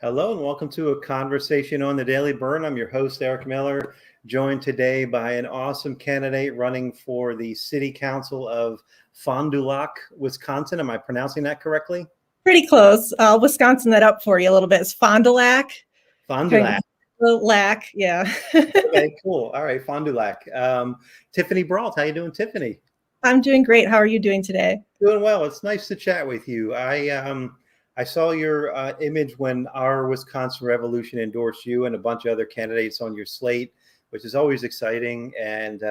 Hello and welcome to a conversation on the Daily Bern. I'm your host, Eric Miller, joined today by an awesome candidate running for the City Council of Fond du Lac, Wisconsin. Am I pronouncing that correctly? Pretty close. Wisconsin that up for you a little bit. It's Fond du Lac. Fond du Lac. Lac, yeah. Okay, cool. All right, Fond du Lac. Tiffany Brault, how you doing, Tiffany? I'm doing great. How are you doing today? Doing well. It's nice to chat with you. I saw your image when our Wisconsin Revolution endorsed you and a bunch of other candidates on your slate, which is always exciting. And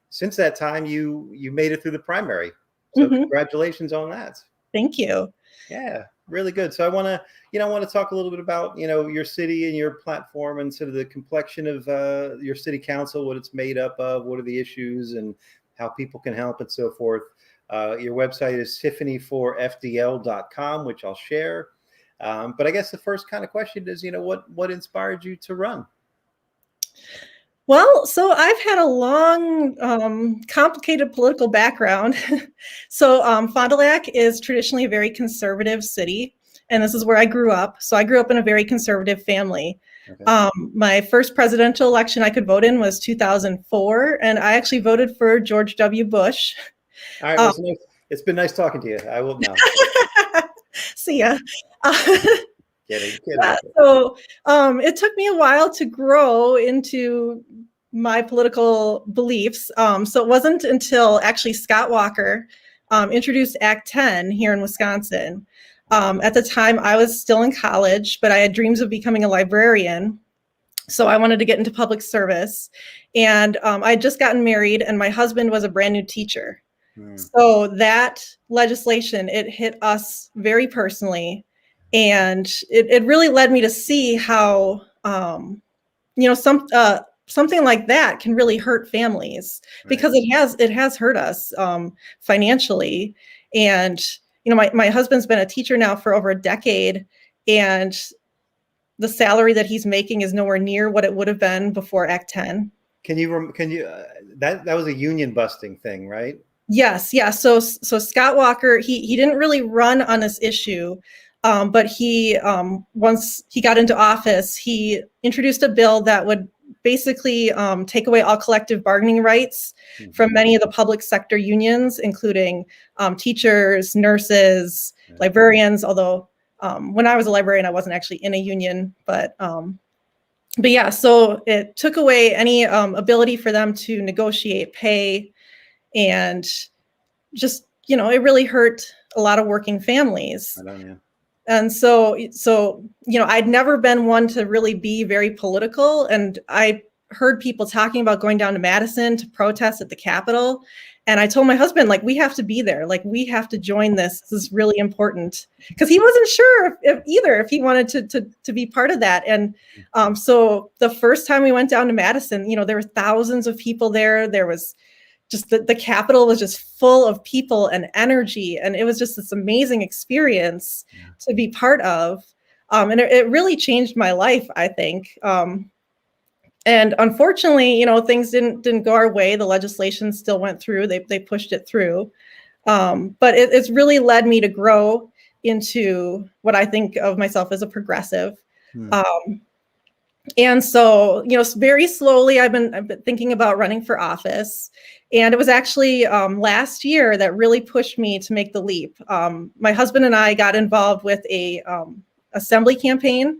since that time, you made it through the primary. So Congratulations on that. Thank you. Yeah, really good. So I want to talk a little bit about, your city and your platform and sort of the complexion of your city council, what it's made up of, what are the issues and how people can help and so forth. Your website is tiffanyforfdl.com, which I'll share. But I guess the first kind of question is, what inspired you to run? Well, so I've had a long, complicated political background. So Fond du Lac is traditionally a very conservative city, and this is where I grew up. So I grew up in a very conservative family. Okay. My first presidential election I could vote in was 2004, and I actually voted for George W. Bush. All right, well, it's been nice talking to you. I will now. See ya. Kidding. So it took me a while to grow into my political beliefs. So it wasn't until actually Scott Walker introduced Act 10 here in Wisconsin. At the time, I was still in college, but I had dreams of becoming a librarian. So I wanted to get into public service. And I had just gotten married, and my husband was a brand new teacher. So that legislation, it hit us very personally. And it really led me to see how, something like that can really hurt families, because it has hurt us financially. And, my husband's been a teacher now for over a decade, and the salary that he's making is nowhere near what it would have been before Act 10. Can you that was a union busting thing, right? Yes. Yeah. So Scott Walker, he didn't really run on this issue. But he, once he got into office, he introduced a bill that would basically take away all collective bargaining rights from many of the public sector unions, including teachers, nurses, librarians. Although when I was a librarian, I wasn't actually in a union, but yeah. So it took away any ability for them to negotiate pay, and just it really hurt a lot of working families. I don't know. And so, I'd never been one to really be very political. And I heard people talking about going down to Madison to protest at the Capitol. And I told my husband, we have to be there. We have to join this. This is really important. Because he wasn't sure if he wanted to be part of that. And so the first time we went down to Madison, there were thousands of people there. There was just the Capitol was just full of people and energy. And it was just this amazing experience to be part of. And it really changed my life, I think. And unfortunately, things didn't go our way. The legislation still went through. They pushed it through. But it's really led me to grow into what I think of myself as a progressive. And so, very slowly, I've been thinking about running for office. And it was actually last year that really pushed me to make the leap. My husband and I got involved with a assembly campaign.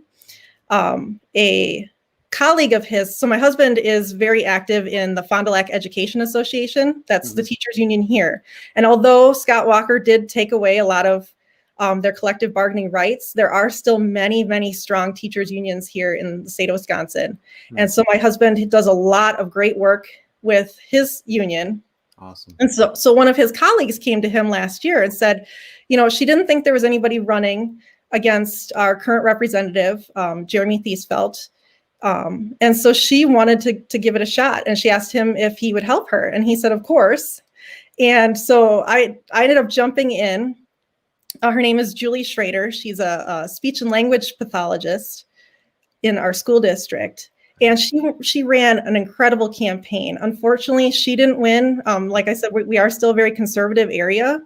A colleague of his, so my husband is very active in the Fond du Lac Education Association. That's the teachers union here. And although Scott Walker did take away a lot of their collective bargaining rights, there are still many, many strong teachers unions here in the state of Wisconsin. And so my husband does a lot of great work with his union. Awesome. And so one of his colleagues came to him last year and said, she didn't think there was anybody running against our current representative, Jeremy Thiesfelt. And so she wanted to give it a shot, and she asked him if he would help her. And he said, of course. And so I ended up jumping in. Her name is Julie Schrader. She's a speech and language pathologist in our school district. And she ran an incredible campaign. Unfortunately, she didn't win. Like I said, we are still a very conservative area.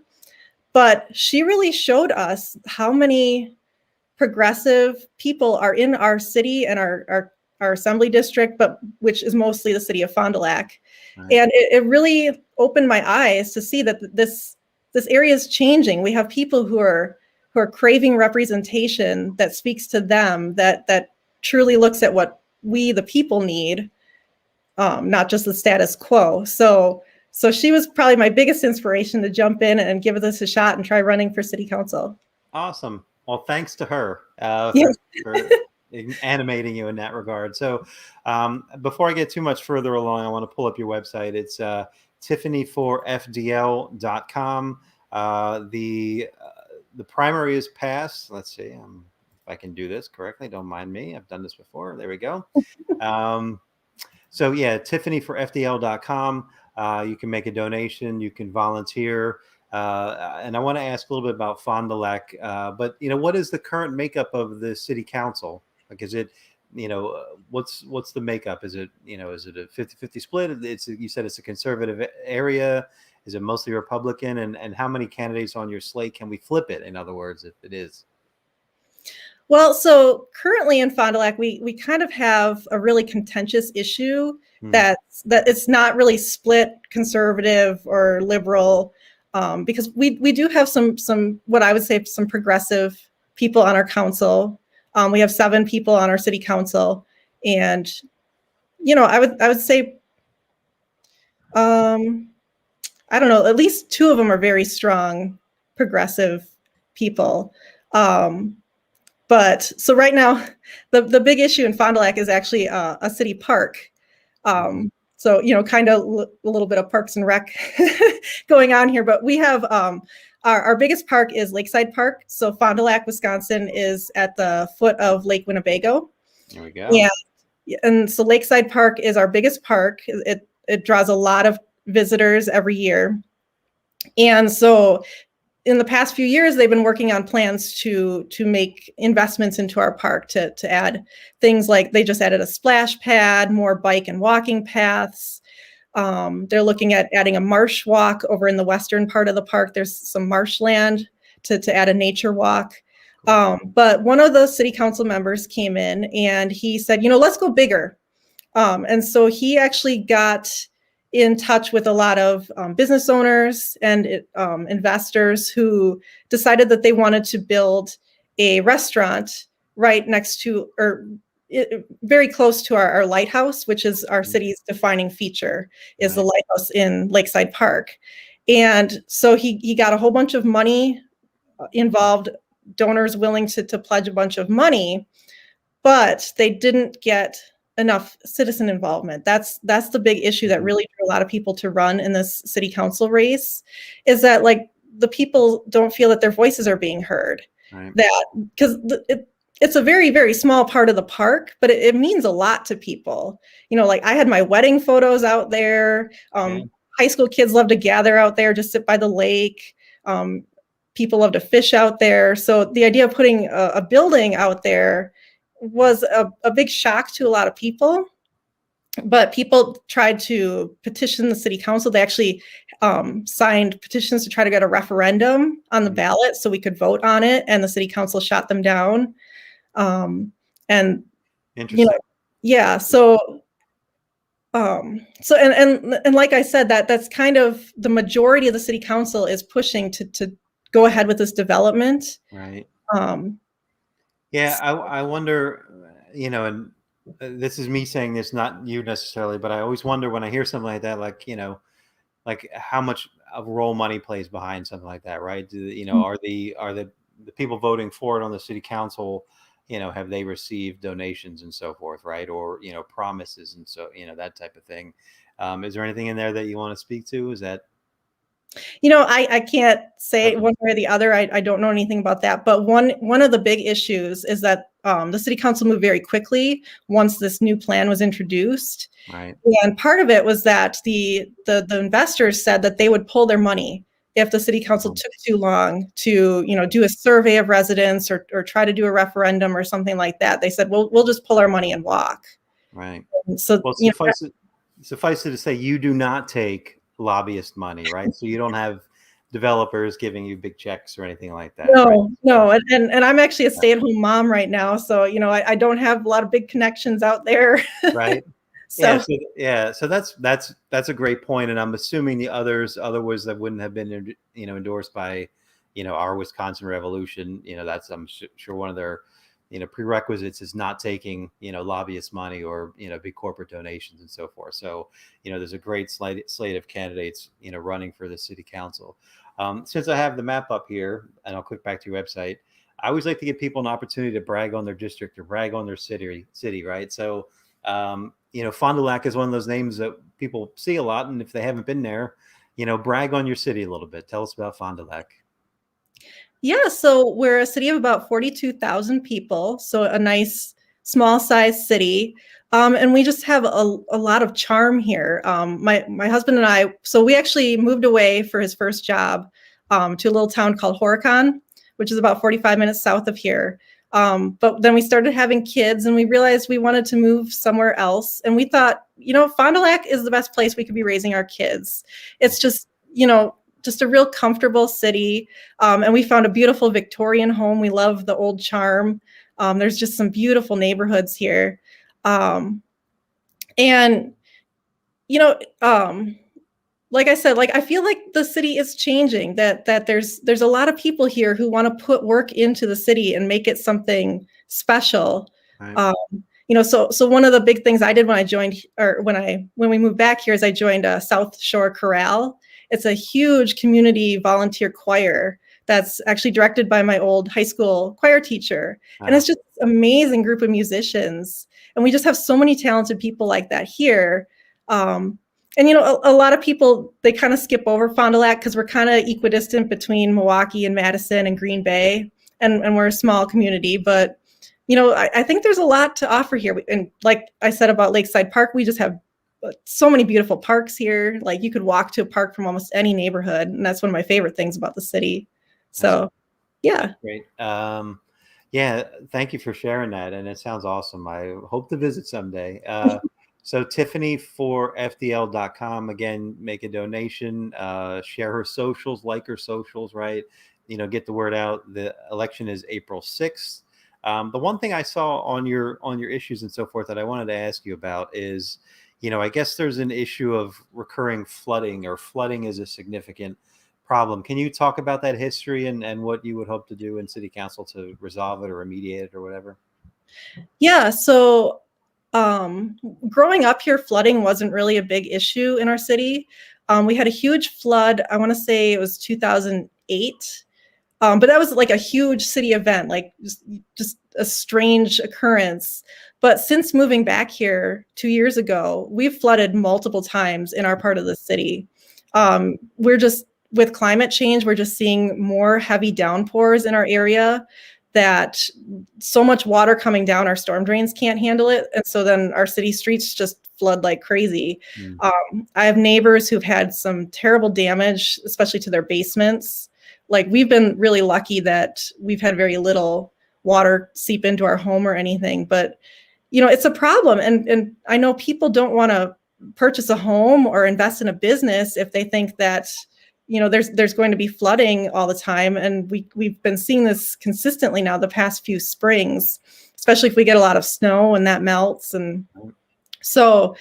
But she really showed us how many progressive people are in our city and our assembly district, but which is mostly the city of Fond du Lac. Right. And it really opened my eyes to see that this area is changing. We have people who are craving representation that speaks to them, that truly looks at what we the people need, not just the status quo. So she was probably my biggest inspiration to jump in and give this a shot and try running for city council. Awesome. Well, thanks to her Yes. for animating you in that regard. So before I get too much further along, I want to pull up your website. It's tiffanyforfdl.com. The primary is passed. Let's see if I can do this correctly. Don't mind me. I've done this before. There we go. So yeah, tiffanyforfdl.com. You can make a donation. You can volunteer. And I want to ask a little bit about Fond du Lac. But what is the current makeup of the city council? Like, is it, what's the makeup? Is it, is it a 50-50 split? You said it's a conservative area. Is it mostly Republican? And how many candidates on your slate can we flip it? In other words, if it is. Well, so currently in Fond du Lac, we kind of have a really contentious issue that it's not really split conservative or liberal, because we do have some what I would say some progressive people on our council. We have 7 people on our city council, and I would say I don't know, at least 2 of them are very strong progressive people. But so right now, the big issue in Fond du Lac is actually a city park. So, kind of a little bit of Parks and Rec going on here. But we have our biggest park is Lakeside Park. So Fond du Lac, Wisconsin is at the foot of Lake Winnebago. There we go. And so Lakeside Park is our biggest park. It draws a lot of visitors every year. And so in the past few years, they've been working on plans to make investments into our park to add things like they just added a splash pad, more bike and walking paths. They're looking at adding a marsh walk over in the western part of the park. There's some marshland to add a nature walk. But one of the city council members came in and he said, let's go bigger. And so he actually got in touch with a lot of business owners and investors who decided that they wanted to build a restaurant right next to, or very close to our lighthouse, which is our city's defining feature, is the lighthouse in Lakeside Park. And so he got a whole bunch of money involved, donors willing to pledge a bunch of money, but they didn't get enough citizen involvement. That's the big issue that really drew a lot of people to run in this city council race, is that like the people don't feel that their voices are being heard. Right. That because it's a very, very small part of the park, but it means a lot to people. Like I had my wedding photos out there. High school kids love to gather out there, just sit by the lake. People love to fish out there. So the idea of putting a building out there was a big shock to a lot of people, but people tried to petition the city council. They actually signed petitions to try to get a referendum on the ballot so we could vote on it, and the city council shot them down. And interesting. So like I said, that's kind of the majority of the city council is pushing to go ahead with this development. Right. I wonder, and this is me saying this, not you necessarily, but I always wonder when I hear something like that, like how much of role money plays behind something like that, right? Are the people voting for it on the city council, have they received donations and so forth, right? Or, promises and so, that type of thing. Is there anything in there that you want to speak to? Is that? I can't say one way or the other. I don't know anything about that. But one of the big issues is that the city council moved very quickly once this new plan was introduced. Right. And part of it was that the investors said that they would pull their money if the city council took too long to, do a survey of residents or try to do a referendum or something like that. They said, we'll just pull our money and walk. Right. And so suffice it to say, you do not take lobbyist money, right? So you don't have developers giving you big checks or anything like that, right? No, and I'm actually a stay-at-home mom right now, so I don't have a lot of big connections out there. Right. So So that's a great point, and I'm assuming the other ones that wouldn't have been endorsed by our Wisconsin Revolution. That's I'm sure one of their prerequisites is not taking lobbyist money or big corporate donations and so forth. So there's a great slate of candidates running for the city council. Since I have the map up here, and I'll click back to your website, I always like to give people an opportunity to brag on their district or brag on their city, right? So Fond du Lac is one of those names that people see a lot, and if they haven't been there, brag on your city a little bit. Tell us about Fond du Lac. yeah, so we're a city of about 42,000 people, so a nice small size city. And we just have a lot of charm here. My husband and I, so we actually moved away for his first job to a little town called Horicon, which is about 45 minutes south of here. But then we started having kids and we realized we wanted to move somewhere else. And we thought, Fond du Lac is the best place we could be raising our kids. It's just a real comfortable city. And we found a beautiful Victorian home. We love the old charm. There's just some beautiful neighborhoods here. And, like I said, I feel like the city is changing, that there's a lot of people here who want to put work into the city and make it something special. Right. So one of the big things I did when I joined, or when we moved back here, is I joined a South Shore Chorale. It's a huge community volunteer choir that's actually directed by my old high school choir teacher. Wow. And it's just an amazing group of musicians. And we just have so many talented people like that here. And, a lot of people, they kind of skip over Fond du Lac because we're kind of equidistant between Milwaukee and Madison and Green Bay. And we're a small community. But, I think there's a lot to offer here. And like I said about Lakeside Park, we just have so many beautiful parks here. Like you could walk to a park from almost any neighborhood. And that's one of my favorite things about the city. So, yeah. Great. Yeah, thank you for sharing that. And it sounds awesome. I hope to visit someday. So Tiffany for FDL.com, again, make a donation, share her socials, like her socials, right? Get the word out. The election is April 6th. The one thing I saw on your issues and so forth that I wanted to ask you about is, I guess there's an issue of recurring flooding, or flooding is a significant problem. Can you talk about that history and what you would hope to do in city council to resolve it or remediate it or whatever? Yeah. So growing up here, flooding wasn't really a big issue in our city. We had a huge flood. I want to say it was 2008. But that was like a huge city event, like just a strange occurrence. But since moving back here 2 years ago, we've flooded multiple times in our part of the city. With climate change, we're just seeing more heavy downpours in our area, that so much water coming down, our storm drains can't handle it. And so then our city streets just flood like crazy. I have neighbors who've had some terrible damage, especially to their basements. Like we've been really lucky that we've had very little water seep into our home or anything, but it's a problem. And I know people don't want to purchase a home or invest in a business if they think that, there's going to be flooding all the time. And we've been seeing this consistently now the past few springs, especially if we get a lot of snow and that melts. And so,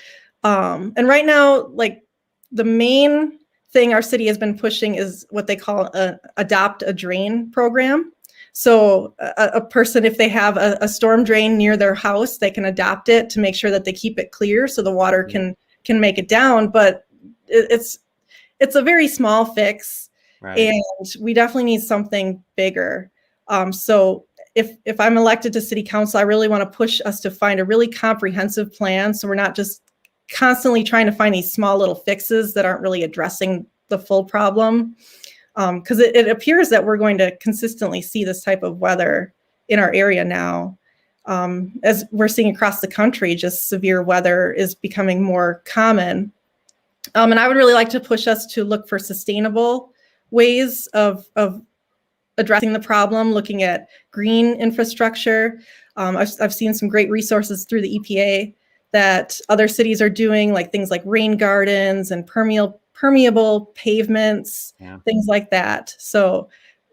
and right now, like the main thing our city has been pushing is what they call a adopt a drain program. So a person, if they have a storm drain near their house, they can adopt it to make sure that they keep it clear so the water can make it down. But it's a very small fix, right? And we definitely need something bigger. So if I'm elected to city council, I really want to push us to find a really comprehensive plan, so we're not just constantly trying to find these small little fixes that aren't really addressing the full problem. Because it appears that we're going to consistently see this type of weather in our area now. As we're seeing across the country, just severe weather is becoming more common. And I would really like to push us to look for sustainable ways of addressing the problem, looking at green infrastructure. I've seen some great resources through the EPA that other cities are doing, like things like rain gardens and permeable pavements, Yeah. things like that. So,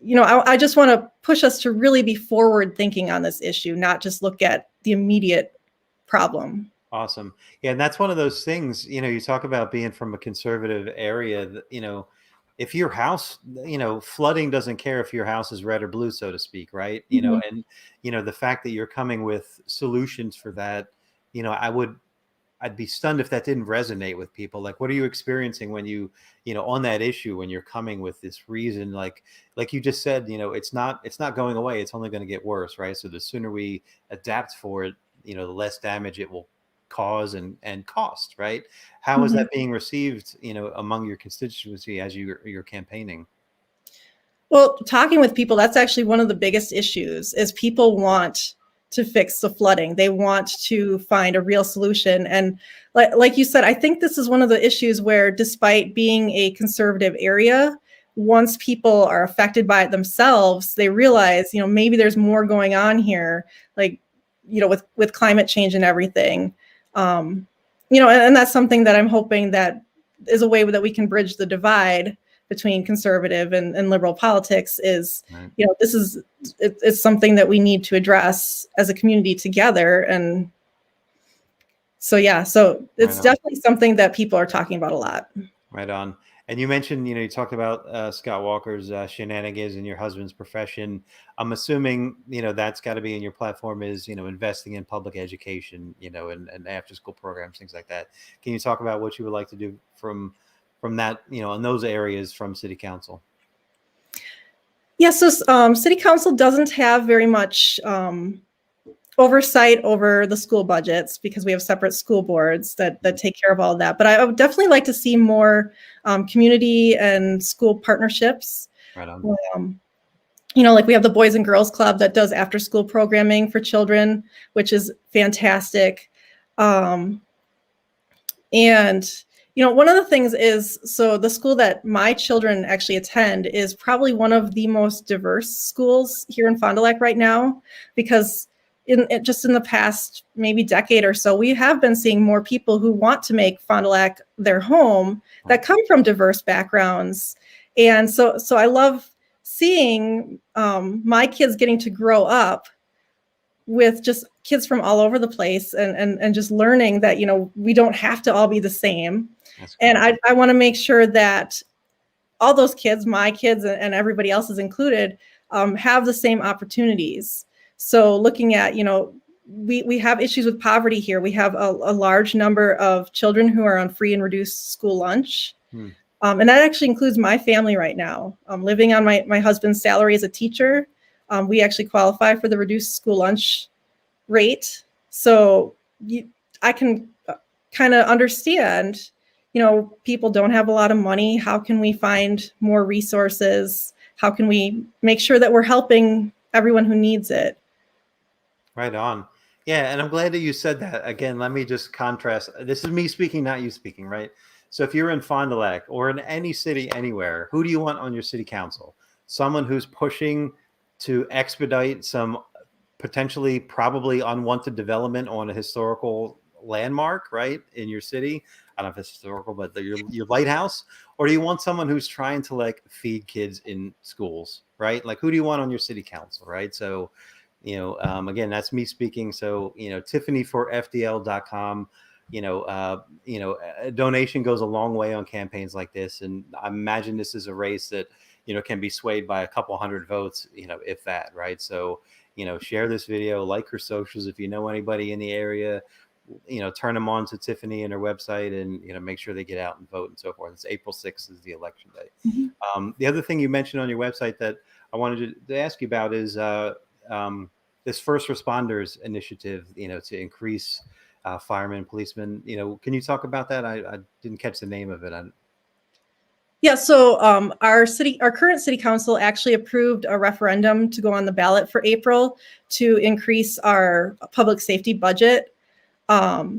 I just want to push us to really be forward thinking on this issue, not just look at the immediate problem. Awesome. Yeah, and that's one of those things, you talk about being from a conservative area, if your house, flooding doesn't care if your house is red or blue, so to speak, right? Mhm. And the fact that you're coming with solutions for that, I'd be stunned if that didn't resonate with people. Like, what are you experiencing when on that issue, when you're coming with this reason, like you just said, it's not going away. It's only going to get worse, right? So the sooner we adapt for it, the less damage it will cause and cost, right? How is Mhm. that being received, among your constituency as you're campaigning? Well, talking with people, that's actually one of the biggest issues is people want to fix the flooding. They want to find a real solution. And like you said, I think this is one of the issues where despite being a conservative area, once people are affected by it themselves, they realize, maybe there's more going on here, like, with climate change and everything. And that's something that I'm hoping that is a way that we can bridge the divide between conservative and liberal politics is, Right. it's something that we need to address as a community together. And so, so Right it's on. definitely something that people are talking about a lot. Right on. And you mentioned, you talked about Scott Walker's shenanigans in your husband's profession. I'm assuming, that's got to be in your platform is, investing in public education, and after school programs, things like that. Can you talk about what you would like to do from that, in those areas from city council? Yeah, so city council doesn't have very much oversight over the school budgets because we have separate school boards that take care of all of that. But I would definitely like to see more community and school partnerships. Right on. Like we have the Boys and Girls Club that does after school programming for children, which is fantastic. And one of the things is, so the school that my children actually attend is probably one of the most diverse schools here in Fond du Lac right now, because just in the past maybe decade or so, we have been seeing more people who want to make Fond du Lac their home that come from diverse backgrounds. And so I love seeing my kids getting to grow up with just kids from all over the place and just learning that, we don't have to all be the same. That's And great. I want to make sure that all those kids, my kids and everybody else is included, have the same opportunities. So looking at, we have issues with poverty here. We have a large number of children who are on free and reduced school lunch. And that actually includes my family right now. Living on my husband's salary as a teacher, we actually qualify for the reduced school lunch rate. So I can kind of understand, people don't have a lot of money. How can we find more resources? How can we make sure that we're helping everyone who needs it? Right on. Yeah, and I'm glad that you said that. Again, let me just contrast. This is me speaking, not you speaking, right? So if you're in Fond du Lac or in any city anywhere, who do you want on your city council? Someone who's pushing to expedite some potentially probably unwanted development on a historical landmark, right, in your city. I don't know if it's historical, but your lighthouse. Or do you want someone who's trying to like feed kids in schools, right? Like, who do you want on your city council, right? So, again, that's me speaking. So, tiffanyforfdl.com. A donation goes a long way on campaigns like this, and I imagine this is a race that can be swayed by a couple hundred votes, if that, right? So, share this video, like her socials. If you know anybody in the area, turn them on to Tiffany and her website, and make sure they get out and vote and so forth. It's April 6th is the election day. Mm-hmm. The other thing you mentioned on your website that I wanted to ask you about is this first responders initiative, to increase firemen and policemen. Can you talk about that? I didn't catch the name of it. Yeah, so our current city council actually approved a referendum to go on the ballot for April to increase our public safety budget,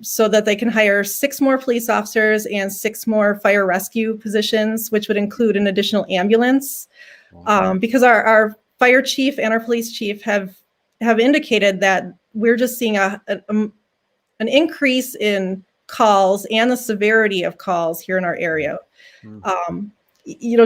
so that they can hire 6 more police officers and 6 more fire rescue positions, which would include an additional ambulance. Because our fire chief and our police chief have indicated that we're just seeing an increase in calls and the severity of calls here in our area. Mm.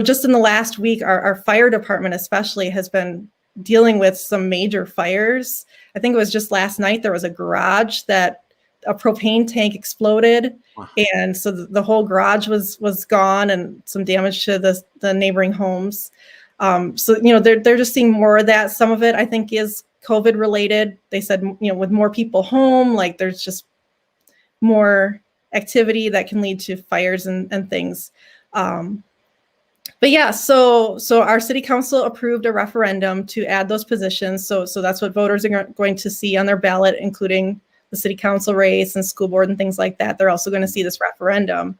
Just in the last week, our fire department especially has been dealing with some major fires. I think it was just last night, there was a garage that a propane tank exploded. Wow. And so the whole garage was gone, and some damage to the neighboring homes. So they're just seeing more of that. Some of it, I think, is COVID related. They said, with more people home, like there's just more activity that can lead to fires and things. But yeah, so our city council approved a referendum to add those positions. So that's what voters are going to see on their ballot, including the city council race and school board and things like that. They're also going to see this referendum.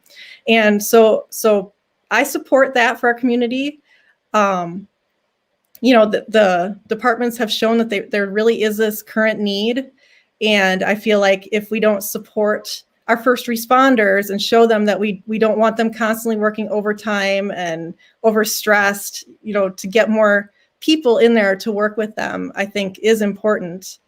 And so I support that for our community. The departments have shown that there really is this current need. And I feel like if we don't support our first responders and show them that we don't want them constantly working overtime and overstressed, to get more people in there to work with them, I think is important.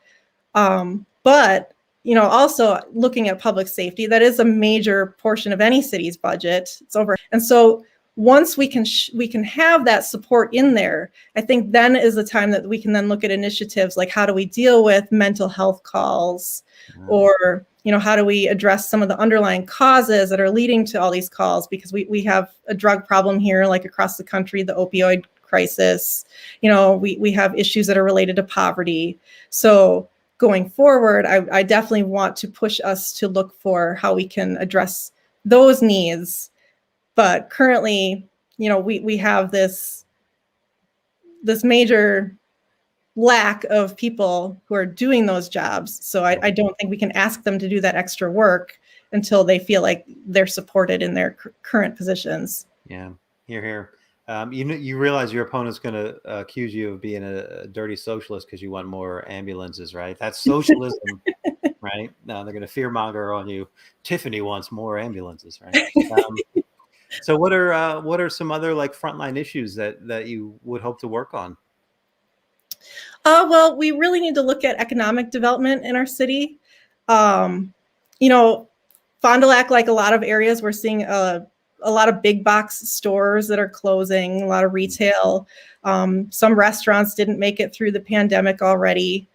But also looking at public safety, that is a major portion of any city's budget. It's over. And so once we can have that support in there, I think then is the time that we can then look at initiatives like how do we deal with mental health calls, or how do we address some of the underlying causes that are leading to all these calls, because we have a drug problem here, like across the country, the opioid crisis. We have issues that are related to poverty. So going forward, I definitely want to push us to look for how we can address those needs. But currently, we have this major lack of people who are doing those jobs. So I don't think we can ask them to do that extra work until they feel like they're supported in their current positions. Yeah, here. You realize your opponent's going to accuse you of being a dirty socialist because you want more ambulances, right? That's socialism, right? No, they're going to fearmonger on you. Tiffany wants more ambulances, right? So what are some other like frontline issues that you would hope to work on? Well, we really need to look at economic development in our city. Fond du Lac, like a lot of areas, we're seeing a lot of big box stores that are closing, a lot of retail. Some restaurants didn't make it through the pandemic already.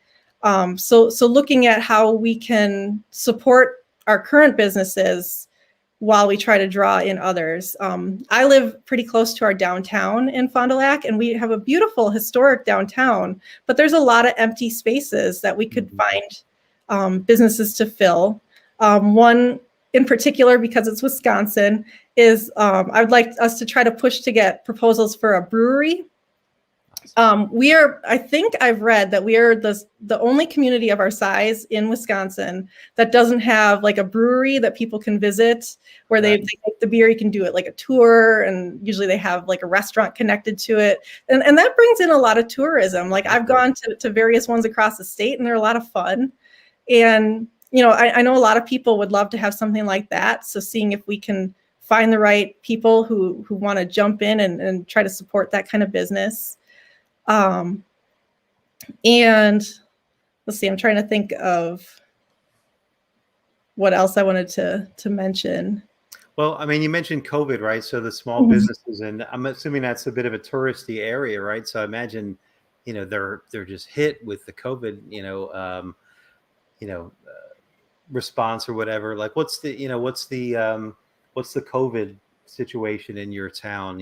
So looking at how we can support our current businesses while we try to draw in others. I live pretty close to our downtown in Fond du Lac, and we have a beautiful historic downtown, but there's a lot of empty spaces that we could find businesses to fill. One in particular, because it's Wisconsin, is I would like us to try to push to get proposals for a brewery. I think I've read that we are the only community of our size in Wisconsin that doesn't have like a brewery that people can visit where they make the beer. You can do it like a tour, and usually they have like a restaurant connected to it. And that brings in a lot of tourism. Like I've gone to various ones across the state, and they're a lot of fun. And, I know a lot of people would love to have something like that. So seeing if we can find the right people who want to jump in and try to support that kind of business. And let's see, I'm trying to think of what else I wanted to mention. Well, I mean, you mentioned COVID, right? So the small businesses, and I'm assuming that's a bit of a touristy area, right? So I imagine, they're just hit with the COVID, response or whatever. Like, what's the COVID situation in your town?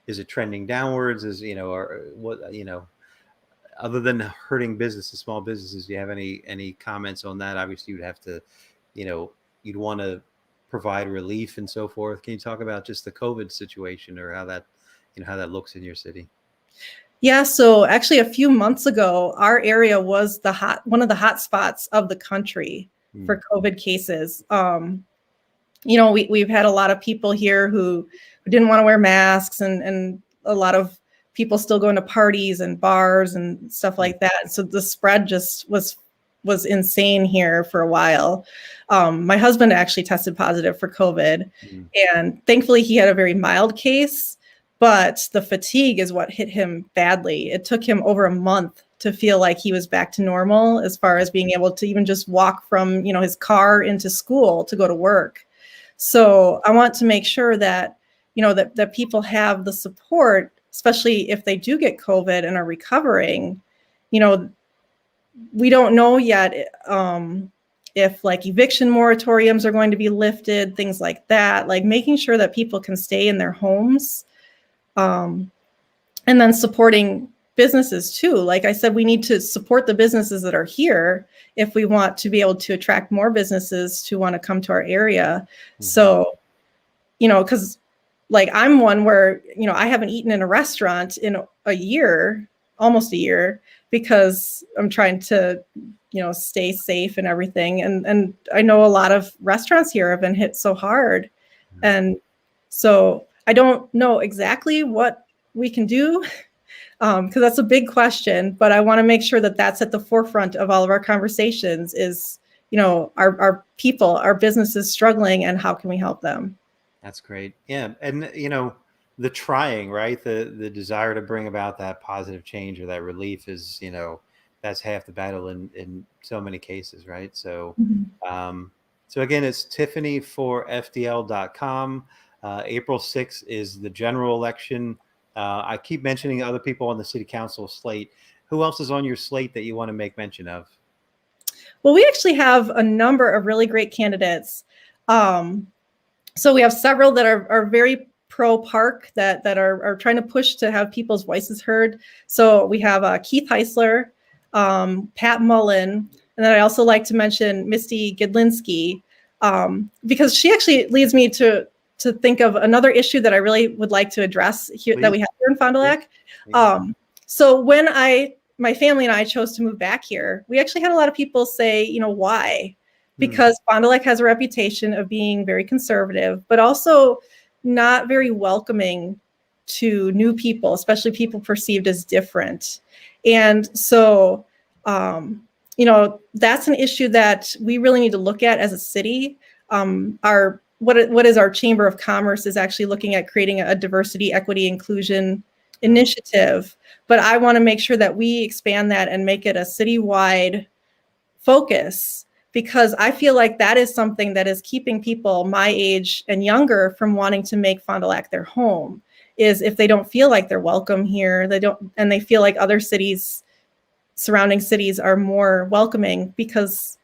Is it trending downwards? Or what? Other than hurting businesses, small businesses, do you have any comments on that? Obviously, you'd have to, you'd want to provide relief and so forth. Can you talk about just the COVID situation or how that looks in your city? Yeah, so actually a few months ago, our area was one of the hot spots of the country for COVID cases. We've had a lot of people here who didn't want to wear masks, and a lot of people still going to parties and bars and stuff like that. So the spread just was insane here for a while. My husband actually tested positive for COVID, and thankfully he had a very mild case, but the fatigue is what hit him badly. It took him over a month to feel like he was back to normal, as far as being able to even just walk from, his car into school to go to work. So I want to make sure that, that people have the support, especially if they do get COVID and are recovering. We don't know yet if like eviction moratoriums are going to be lifted, things like that, like making sure that people can stay in their homes. And then supporting businesses too. Like I said, we need to support the businesses that are here if we want to be able to attract more businesses to want to come to our area. Mm-hmm. So, because like I'm one where, I haven't eaten in a restaurant in a year, almost a year, because I'm trying to, stay safe and everything. And I know a lot of restaurants here have been hit so hard. Mm-hmm. And so I don't know exactly what we can do, because that's a big question, but I want to make sure that that's at the forefront of all of our conversations is, our people, our businesses struggling, and how can we help them? That's great. Yeah. And, the trying, right? The desire to bring about that positive change or that relief is, that's half the battle in so many cases, right? So, mm-hmm. So again, it's tiffanyforfdl.com. April 6th is the general election. I keep mentioning other people on the city council slate. Who else is on your slate that you want to make mention of? Well, we actually have a number of really great candidates. So we have several that are very pro-park that are trying to push to have people's voices heard. So we have Keith Heisler, Pat Mullen, and then I also like to mention Misty Gidlinski, because she actually leads me to think of another issue that I really would like to address here. Please. That we have here in Fond du Lac. So when my family and I chose to move back here, we actually had a lot of people say, why? Because Fond du Lac has a reputation of being very conservative, but also not very welcoming to new people, especially people perceived as different. And so, that's an issue that we really need to look at as a city. What is our Chamber of Commerce is actually looking at creating a diversity, equity, inclusion initiative. But I want to make sure that we expand that and make it a citywide focus, because I feel like that is something that is keeping people my age and younger from wanting to make Fond du Lac their home, is if they don't feel like they're welcome here, they feel like other cities, surrounding cities, are more welcoming, because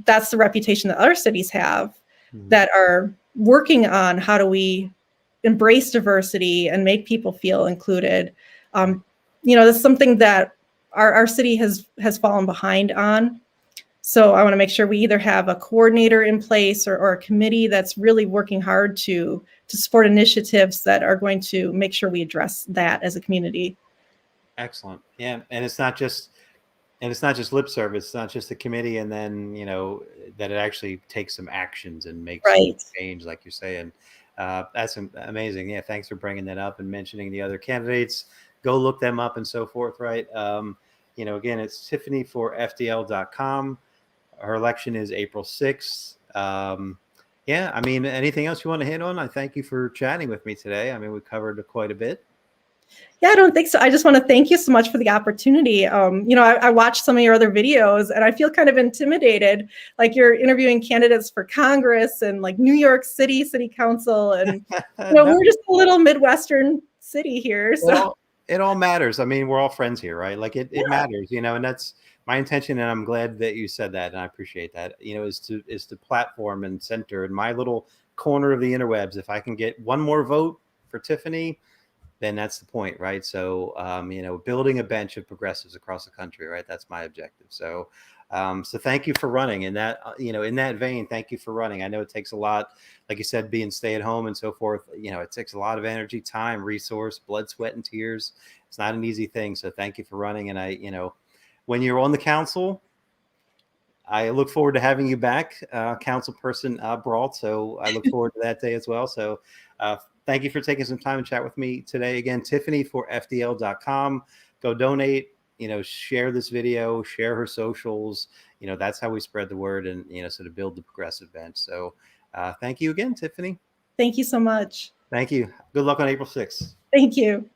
that's the reputation that other cities have that are working on how do we embrace diversity and make people feel included. That's something that our city has fallen behind on. So I want to make sure we either have a coordinator in place or a committee that's really working hard to support initiatives that are going to make sure we address that as a community. Excellent. Yeah. And it's not just lip service. It's not just the committee, and then, that it actually takes some actions and makes some change, like you're saying. That's amazing. Yeah. Thanks for bringing that up and mentioning the other candidates. Go look them up and so forth. Right. Again, it's tiffanyforfdl.com. Her election is April 6th. Anything else you want to hit on? I thank you for chatting with me today. We covered quite a bit. Yeah, I don't think so. I just want to thank you so much for the opportunity. I watched some of your other videos and I feel kind of intimidated. Like, you're interviewing candidates for Congress and like New York City Council. And, we're just a little Midwestern city here. So it all matters. We're all friends here, right? Like it matters, and that's my intention. And I'm glad that you said that. And I appreciate that, is to platform and center in my little corner of the interwebs. If I can get one more vote for Tiffany, then that's the point, right? So, building a bench of progressives across the country, right? That's my objective. So, so thank you for running in that, in that vein. Thank you for running. I know it takes a lot, like you said, being stay at home and so forth. It takes a lot of energy, time, resource, blood, sweat, and tears. It's not an easy thing. So thank you for running. And when you're on the council, I look forward to having you back, Councilperson Brault. So I look forward to that day as well. So, thank you for taking some time to chat with me today. Again, tiffanyforfdl.com. Go donate, share this video, share her socials. That's how we spread the word and, so to build the progressive bench. So thank you again, Tiffany. Thank you so much. Thank you. Good luck on April 6th. Thank you.